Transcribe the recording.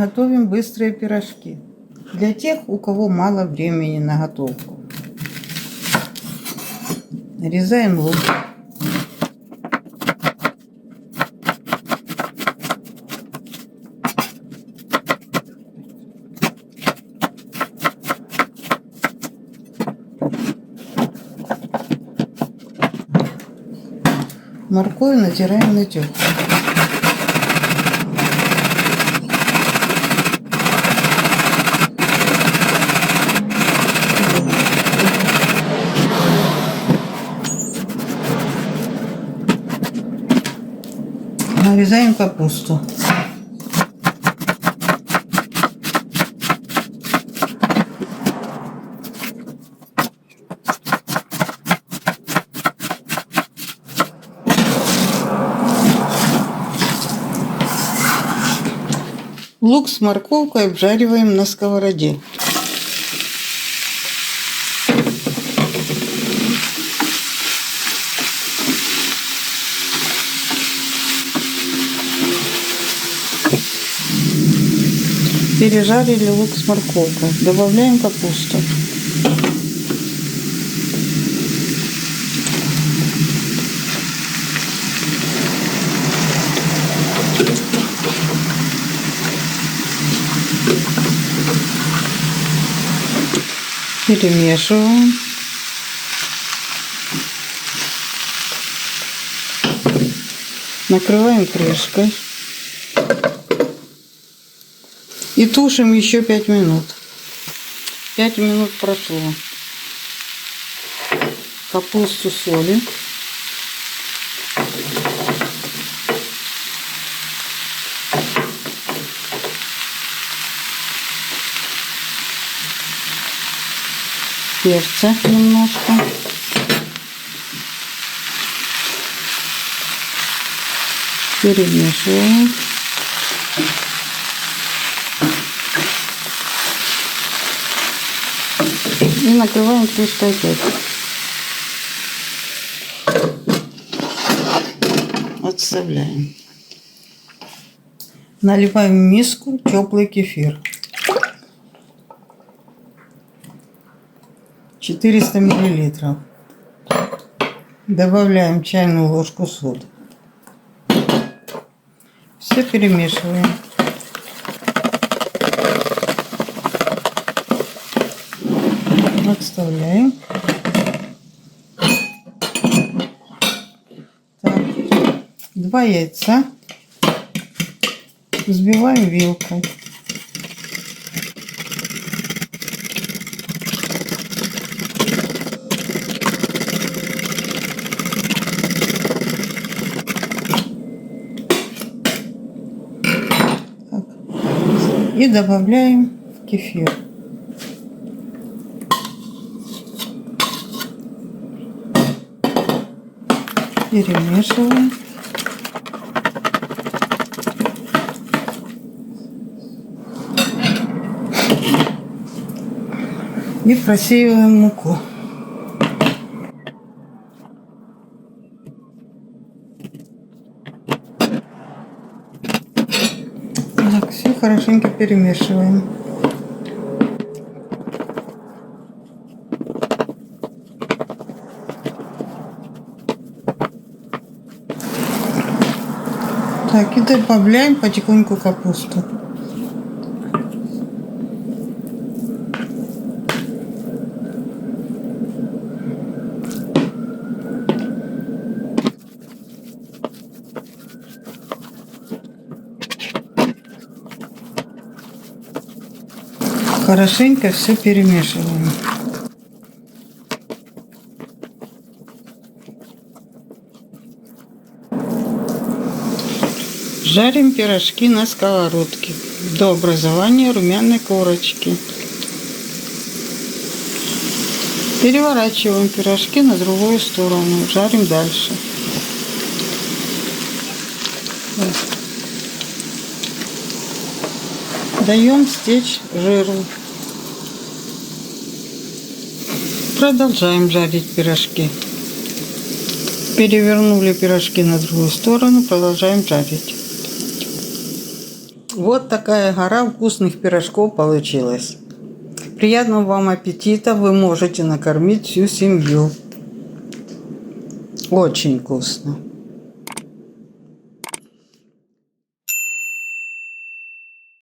Готовим быстрые пирожки. Для тех, у кого мало времени на готовку. Нарезаем лук. Морковь натираем на терку. Нарезаем капусту. Лук с морковкой обжариваем на сковороде. Пережарили лук с морковкой. Добавляем капусту. Перемешиваем. Накрываем крышкой. И тушим еще 5 минут. 5 минут прошло. Капусту солим. Перца немножко. Перемешиваем. И накрываем крышкой опять. Отставляем. Наливаем в миску теплый кефир. 400 миллилитров. Добавляем чайную ложку соды. Все перемешиваем. Отставляем. Так. 2 яйца. Взбиваем вилкой. И добавляем кефир. Перемешиваем. И просеиваем муку. Так, все хорошенько перемешиваем. Так, и добавляем потихоньку капусту. Хорошенько все перемешиваем. Жарим пирожки на сковородке до образования румяной корочки. Переворачиваем пирожки на другую сторону. Жарим дальше. Даем стечь жиру. Продолжаем жарить пирожки. Перевернули пирожки на другую сторону. Продолжаем жарить. Вот такая гора вкусных пирожков получилась. Приятного вам аппетита. Вы можете накормить всю семью. Очень вкусно.